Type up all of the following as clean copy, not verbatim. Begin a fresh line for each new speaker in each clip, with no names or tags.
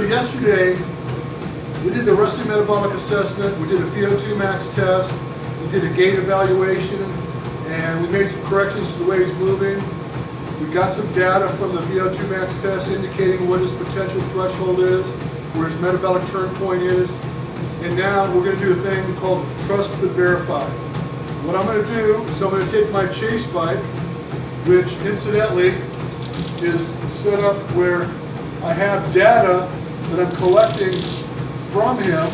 yesterday, we did the resting metabolic assessment, we did a VO2 max test, we did a gait evaluation, and we made some corrections to the way he's moving. We got some data from the VO2 max test indicating what his potential threshold is, where his metabolic turn point is, and now we're going to do a thing called trust but verify. What I'm going to do is I'm going to take my chase bike, which incidentally is set up where I have data that I'm collecting from him,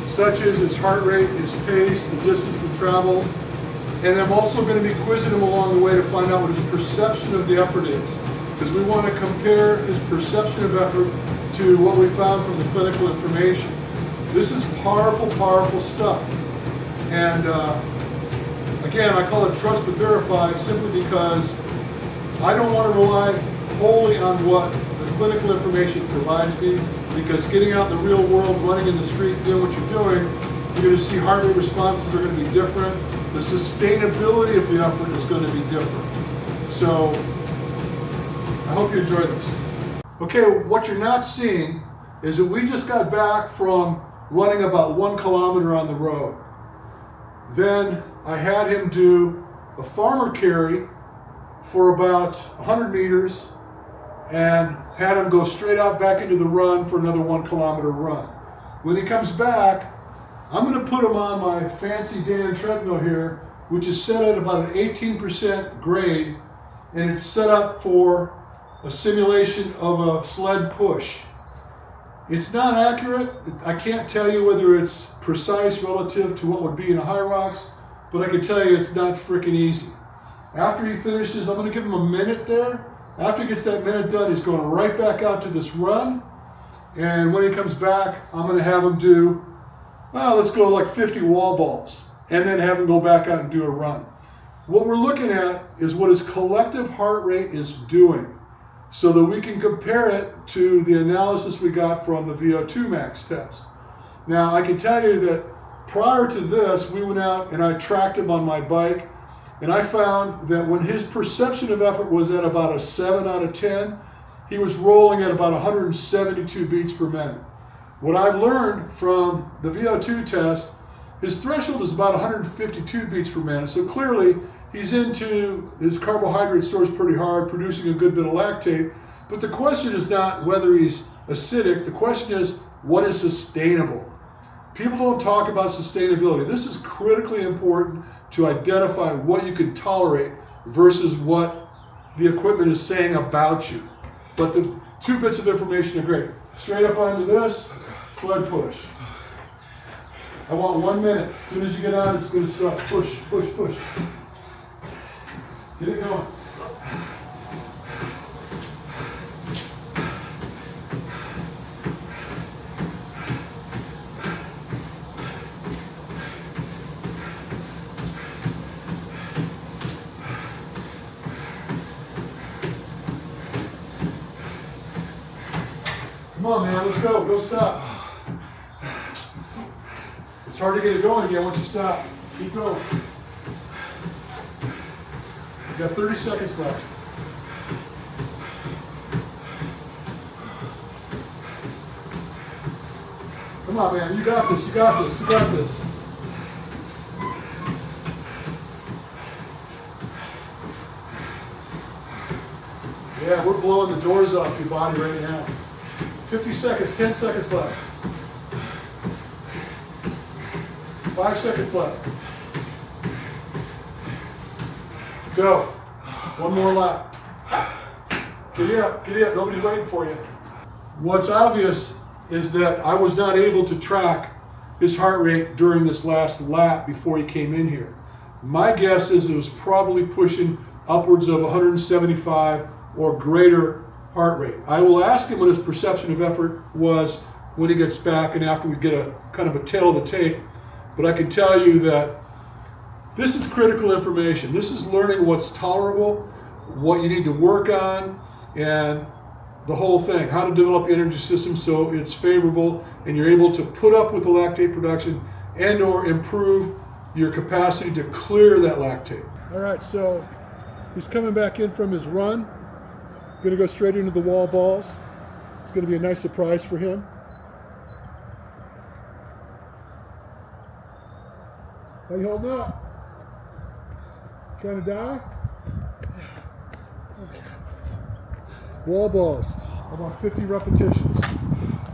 such as his heart rate, his pace, the distance we traveled, and I'm also going to be quizzing him along the way to find out what his perception of the effort is, because we want to compare his perception of effort to what we found from the clinical information. This is powerful, powerful stuff. And again, I call it trust but verify simply because I don't want to rely wholly on what the clinical information provides me, because getting out in the real world, running in the street, doing what you're doing, you're going to see heart rate responses are going to be different. The sustainability of the effort is going to be different. So I hope you enjoy this. Okay, what you're not seeing is that we just got back from running about 1 kilometer on the road. Then I had him do a farmer carry for about 100 meters and had him go straight out back into the run for another 1 kilometer run. When he comes back, I'm going to put him on my fancy Dan treadmill here, which is set at about an 18% grade, and it's set up for a simulation of a sled push. It's not accurate. I can't tell you whether it's precise relative to what would be in a Hyrox, but I can tell you it's not freaking easy. After he finishes, I'm going to give him a minute there. After he gets that minute done, he's going right back out to this run. And when he comes back, I'm going to have him do, well, let's go like 50 wall balls, and then have him go back out and do a run. What we're looking at is what his collective heart rate is doing, so that we can compare it to the analysis we got from the VO2 max test. Now, I can tell you that prior to this, we went out and I tracked him on my bike, and I found that when his perception of effort was at about a 7 out of 10, he was rolling at about 172 beats per minute. What I've learned from the VO2 test, his threshold is about 152 beats per minute, so clearly he's into his carbohydrate stores pretty hard, producing a good bit of lactate. But the question is not whether he's acidic. The question is, what is sustainable? People don't talk about sustainability. This is critically important to identify what you can tolerate versus what the equipment is saying about you. But the 2 bits of information are great. Straight up onto this, sled push. I want 1 minute. As soon as you get on, it's going to start. Push, push, push. Get it going. Come on, man, let's go. Don't stop. It's hard to get it going again once you stop. Keep going. You got 30 seconds left. Come on, man. You got this. You got this. You got this. Yeah, we're blowing the doors off your body right now. 50 seconds. 10 seconds left. 5 seconds left. Go. 1 more lap. Giddy up, giddy up. Nobody's waiting for you. What's obvious is that I was not able to track his heart rate during this last lap before he came in here. My guess is it was probably pushing upwards of 175 or greater heart rate. I will ask him what his perception of effort was when he gets back and after we get a kind of a tail of the tape. But I can tell you that this is critical information. This is learning what's tolerable, what you need to work on, and the whole thing, how to develop the energy system so it's favorable and you're able to put up with the lactate production and or improve your capacity to clear that lactate. All right, so he's coming back in from his run. Going to go straight into the wall balls. It's going to be a nice surprise for him. How you holding up? Trying to die? Wall balls, about 50 repetitions.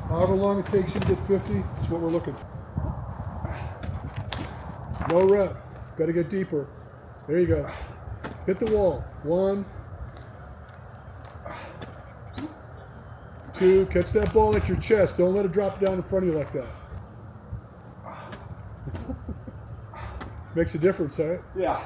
However long it takes you to get 50 is what we're looking for. No rep, got to get deeper. There you go. Hit the wall. 1, 2, catch that ball at your chest. Don't let it drop down in front of you like that. Makes a difference, right?
Yeah.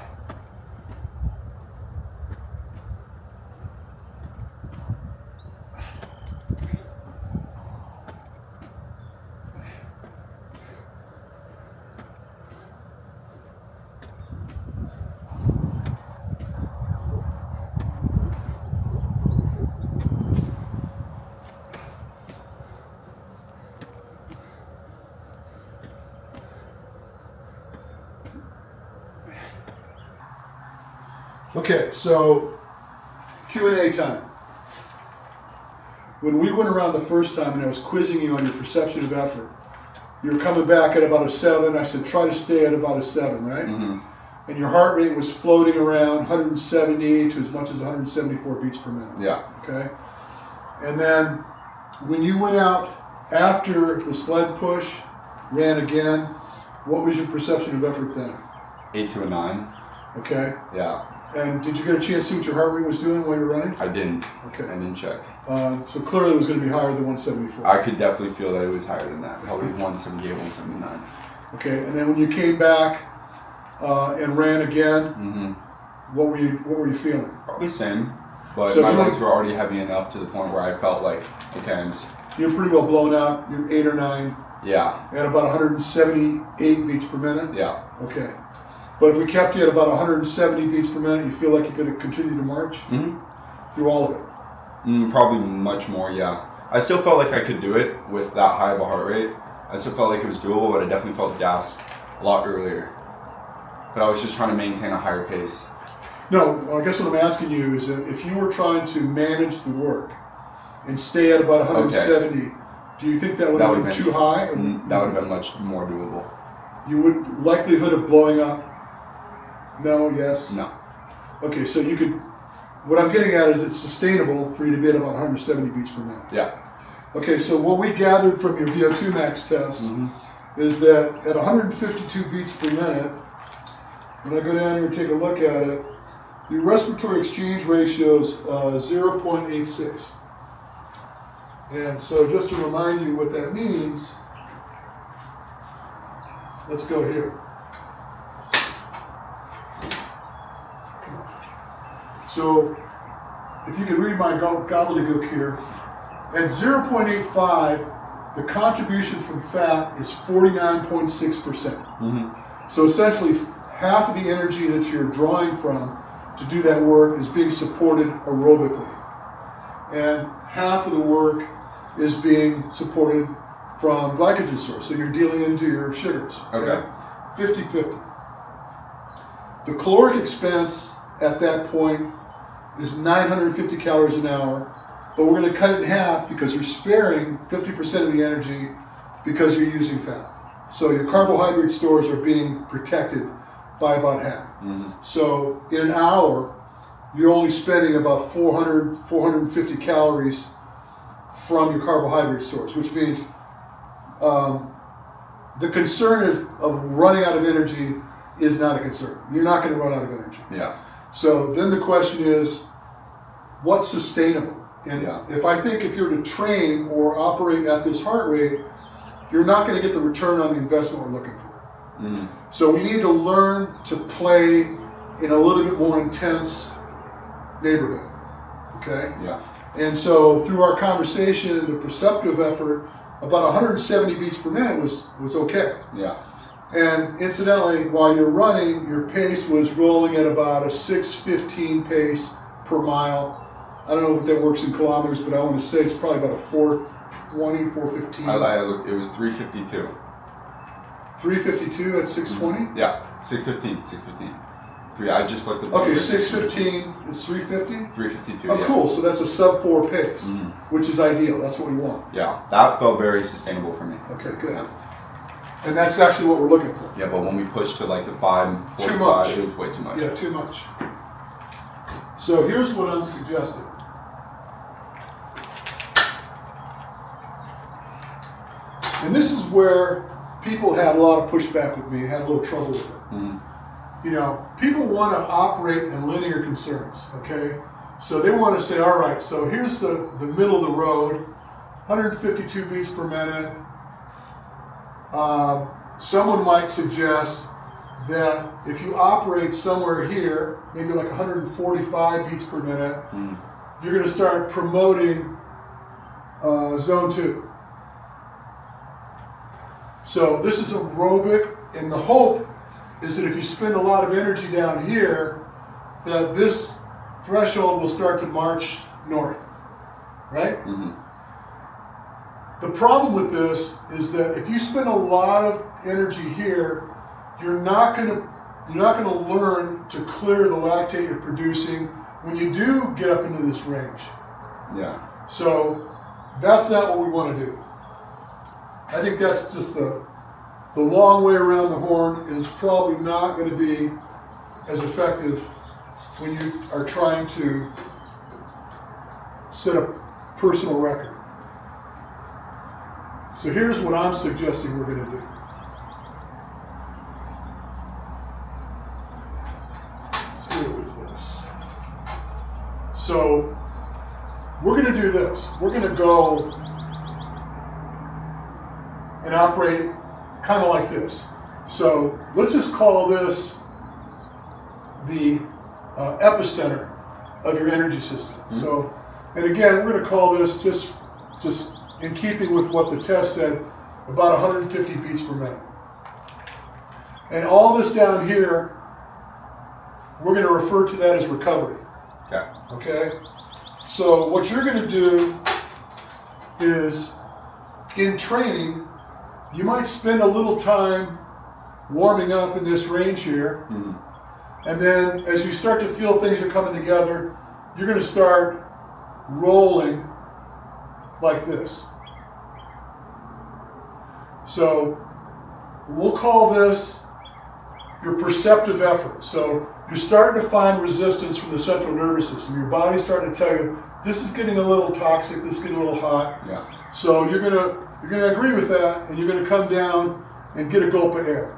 Okay, so Q&A time. When we went around the first time and I was quizzing you on your perception of effort, you were coming back at about a 7. I said try to stay at about a 7, right? And your heart rate was floating around 170 to as much as 174 beats per minute.
Yeah.
Okay. And then when you went out after the sled push, ran again, what was your perception of effort then?
8 to a 9.
Okay.
Yeah.
And did you get a chance to see what your heart rate was doing while you were running?
I didn't.
Okay.
I didn't check.
So clearly it was going to be higher than 174.
I could definitely feel that it was higher than that. Probably 178, 179.
Okay. And then when you came back and ran again, what were you feeling?
Probably same, but
So
my legs were already heavy enough to the point where I felt like, okay,
you're pretty well blown out. You're 8 or 9.
Yeah.
At about 178 beats per minute.
Yeah.
Okay. But if we kept you at about 170 beats per minute, you feel like you could continue to march through all of it?
Probably much more, yeah. I still felt like I could do it with that high of a heart rate. I still felt like it was doable, but I definitely felt gassed a lot earlier. But I was just trying to maintain a higher pace.
No, I guess what I'm asking you is that if you were trying to manage the work and stay at about 170, do you think that would have been too high?
That would have been much more doable.
You would, likelihood of blowing up? No, yes?
No.
Okay, so you could, what I'm getting at is it's sustainable for you to be at about 170 beats per minute.
Yeah.
Okay, so what we gathered from your VO2 max test is that at 152 beats per minute, when I go down here and take a look at it, your respiratory exchange ratio is 0.86. And so just to remind you what that means, let's go here. So if you could read my gobbledygook here, at 0.85, the contribution from fat is 49.6%. So essentially, half of the energy that you're drawing from to do that work is being supported aerobically. And half of the work is being supported from glycogen source. So you're dealing into your sugars.
Okay.
50-50. The caloric expense at that point is 950 calories an hour, but we're going to cut it in half because you're sparing 50% of the energy because you're using fat. So your carbohydrate stores are being protected by about half. So in an hour, you're only spending about 400, 450 calories from your carbohydrate stores, which means the concern of running out of energy is not a concern. You're not going to run out of energy.
Yeah.
So then the question is, what's sustainable? And if you were to train or operate at this heart rate, you're not going to get the return on the investment we're looking for. So we need to learn to play in a little bit more intense neighborhood. Okay?
Yeah.
And so through our conversation, the perceptive effort, about 170 beats per minute was okay.
Yeah.
And incidentally, while you're running, your pace was rolling at about a 6:15 pace per mile. I don't know what that works in kilometers, but I want to say it's probably about a 4:20, 4:15.
I looked, it was 3:52.
3:52 at 6:20?
Yeah, 6:15. I just looked at
Okay, 6:15 is 3:50?
3:52.
Oh,
yeah.
cool. So that's a sub 4 pace,
Mhm.
which is ideal. That's what we want.
Yeah, that felt very sustainable for me.
Okay, good.
Yeah.
And that's actually what we're looking for.
Yeah, but when we pushed to like the 5:45,
Too much.
it was way too much.
Yeah, too much. So here's what I'm suggesting. And this is where people had a lot of pushback with me, had a little trouble with it.
Mhm.
You know, people want to operate in linear concerns, okay? So they want to say, all right, so here's the middle of the road, 152 beats per minute. Someone might suggest that if you operate somewhere here, maybe like 145 beats per minute,
Mhm.
you're going to start promoting zone 2. So this is aerobic, and the hope is that if you spend a lot of energy down here, that this threshold will start to march north, right?
Mhm.
The problem with this is that if you spend a lot of energy here, you're not gonna learn to clear the lactate you're producing when you do get up into this range.
Yeah.
So that's not what we want to do. I think that's just the long way around the horn, and it's probably not going to be as effective when you are trying to set a personal record. So here's what I'm suggesting we're going to do. Let's do it with this. So we're going to do this. We're going to go and operate kind of like this. So let's just call this the epicenter of your energy system.
Mm-hmm.
So, and again, we're going to call this just in keeping with what the test said, about 150 beats per minute. And all this down here, we're going to refer to that as recovery.
Okay.
Okay? So what you're going to do is, in training, you might spend a little time warming up in this range here.
Mhm.
And then as you start to feel things are coming together, you're going to start rolling like this. So we'll call this your perceptive effort. So you're starting to find resistance from the central nervous system. Your body's starting to tell you, this is getting a little toxic, this is getting a little hot.
Yeah.
So you're gonna agree with that, and you're gonna come down and get a gulp of air.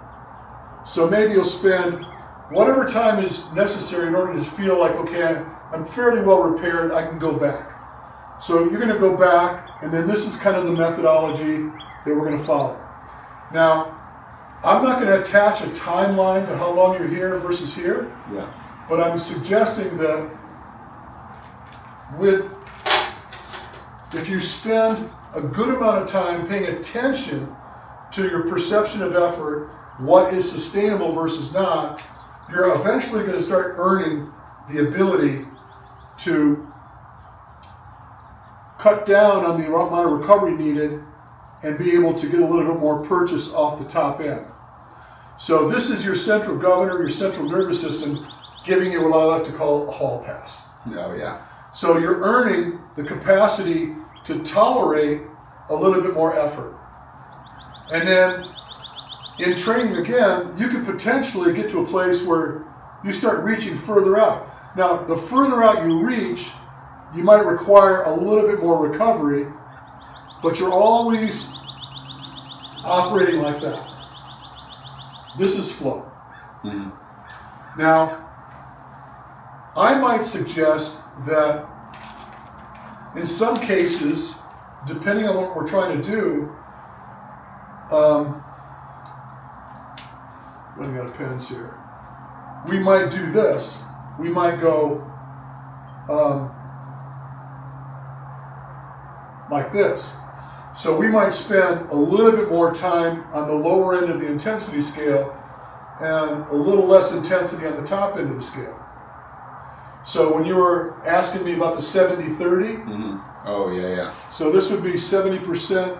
So maybe you'll spend whatever time is necessary in order to feel like, okay, I'm fairly well repaired, I can go back. So you're gonna go back, and then this is kind of the methodology that we're gonna follow. Now, I'm not gonna attach a timeline to how long you're here versus here,
Yeah.
but I'm suggesting that if you spend a good amount of time paying attention to your perception of effort, what is sustainable versus not, you're eventually going to start earning the ability to cut down on the amount of recovery needed and be able to get a little bit more purchase off the top end. So this is your central governor, your central nervous system, giving you what I like to call a hall pass.
Oh yeah.
So you're earning the capacity to tolerate a little bit more effort. And then in training again, you could potentially get to a place where you start reaching further out. Now, the further out you reach, you might require a little bit more recovery, but you're always operating like that. This is flow.
Mm-hmm.
Now, I might suggest that in some cases, depending on what we're trying to do, running out of pens here, we might do this. We might go like this. So we might spend a little bit more time on the lower end of the intensity scale and a little less intensity on the top end of the scale. So when you were asking me about the 70-30,
Mm-hmm. Oh yeah.
so this would be 70%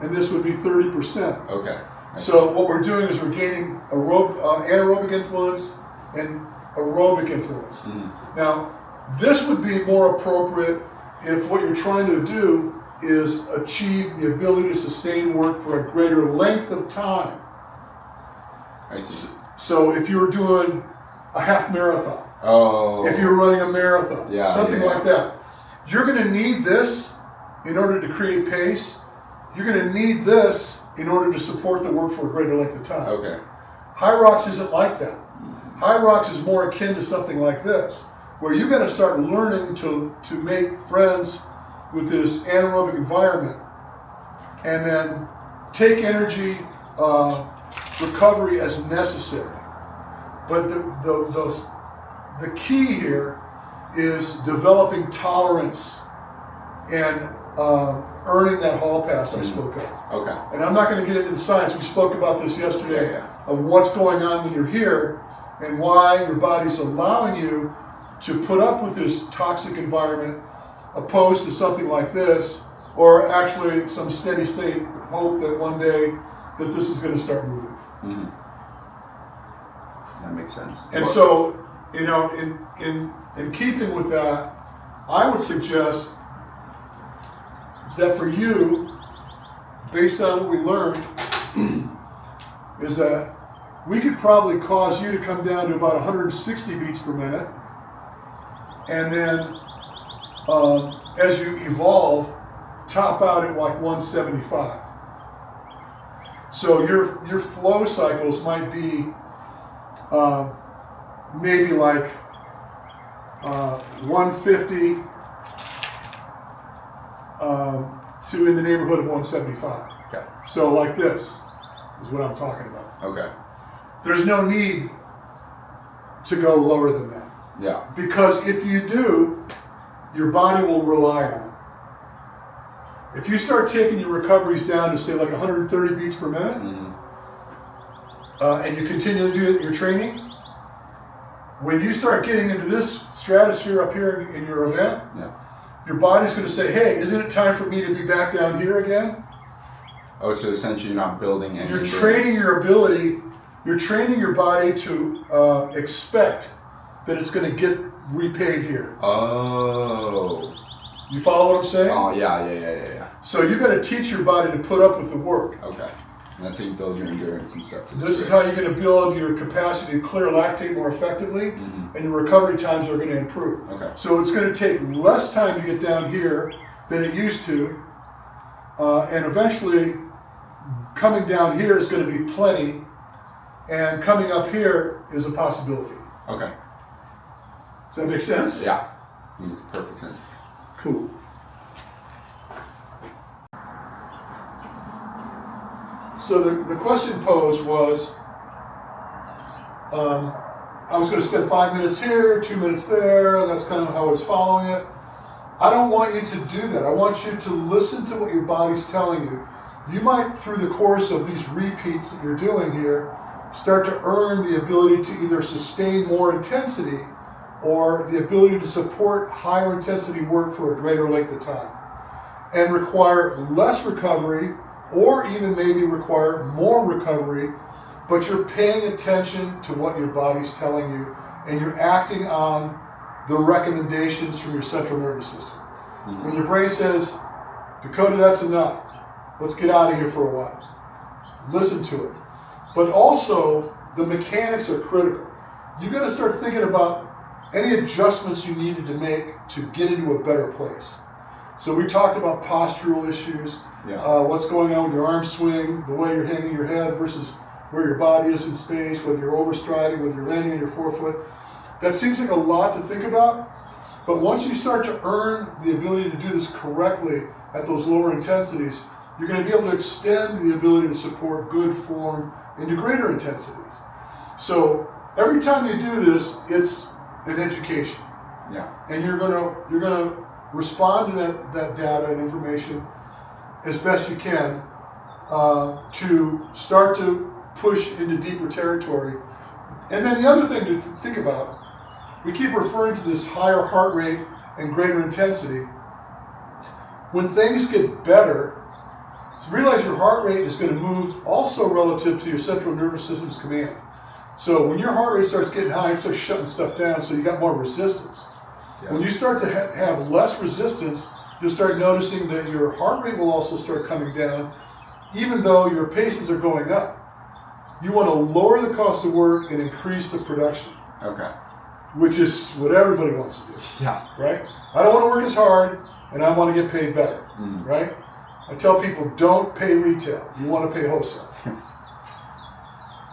and this would be 30%.
Okay.
So what we're doing is we're gaining anaerobic influence and aerobic influence.
Mm-hmm.
Now, this would be more appropriate if what you're trying to do is achieve the ability to sustain work for a greater length of time.
I see.
So if you were doing a half marathon, if you're running a marathon, something like that, you're going to need this in order to create pace. You're going to need this in order to support the work for a greater length of time.
Okay.
Hyrox isn't like that. Hyrox is more akin to something like this, where you're going to start learning to make friends with this anaerobic environment, and then take energy recovery as necessary. But the key here is developing tolerance and earning that hall pass I spoke of.
Okay.
And I'm not going to get into the science. We spoke about this yesterday of what's going on when you're here and why your body's allowing you to put up with this toxic environment opposed to something like this, or actually some steady state hope that one day that this is going to start moving.
Mm-hmm. That makes sense.
And so, you know, in keeping with that, I would suggest that for you, based on what we learned, is that we could probably cause you to come down to about 160 beats per minute, and then as you evolve, top out at like 175. So your flow cycles might be maybe like 150 to in the neighborhood of 175.
Okay.
So like this is what I'm talking about.
Okay.
There's no need to go lower than that.
Yeah.
Because if you do, your body will rely on it. If you start taking your recoveries down to say like 130 beats per minute, and you continue to do it in your training, when you start getting into this stratosphere up here in your event, your body's going to say, hey, isn't it time for me to be back down here again?
Oh, so essentially you're not building any.
You're training your ability, you're training your body to expect that it's going to get repaid here.
Oh.
You follow what I'm saying?
Oh, yeah.
So you got to teach your body to put up with the work.
Okay. And that's how you build your endurance and stuff.
This is how you're going to build your capacity to clear lactate more effectively, and your recovery times are going to improve.
Okay.
So it's going to take less time to get down here than it used to, and eventually coming down here is going to be plenty, and coming up here is a possibility.
Okay.
Does that make sense?
Yeah. Makes perfect sense.
Cool. So the question posed was, I was going to spend 5 minutes here, 2 minutes there. That's kind of how I was following it. I don't want you to do that. I want you to listen to what your body's telling you. You might, through the course of these repeats that you're doing here, start to earn the ability to either sustain more intensity or the ability to support higher intensity work for a greater length of time and require less recovery, or even maybe require more recovery, but you're paying attention to what your body's telling you and you're acting on the recommendations from your central nervous system. When your brain says, Dakota, that's enough, let's get out of here for a while, listen to it. But also, the mechanics are critical. You got to start thinking about any adjustments you needed to make to get into a better place. So we talked about postural issues, what's going on with your arm swing, the way you're hanging your head versus where your body is in space, whether you're overstriding, whether you're landing on your forefoot. That seems like a lot to think about, but once you start to earn the ability to do this correctly at those lower intensities, you're going to be able to extend the ability to support good form into greater intensities. So every time you do this, it's an education.
Yeah.
And you're gonna respond to that data and information as best you can to start to push into deeper territory. And then the other thing to think about, we keep referring to this higher heart rate and greater intensity. When things get better, realize your heart rate is going to move also relative to your central nervous system's command. So when your heart rate starts getting high, it starts shutting stuff down, so you got more resistance.
Yeah.
When you start to have less resistance, you'll start noticing that your heart rate will also start coming down, even though your paces are going up. You want to lower the cost of work and increase the production,
Okay.
which is what everybody wants to do,
Yeah.
right? I don't want to work as hard, and I want to get paid better,
Mm.
right? I tell people, don't pay retail. You want to pay wholesale.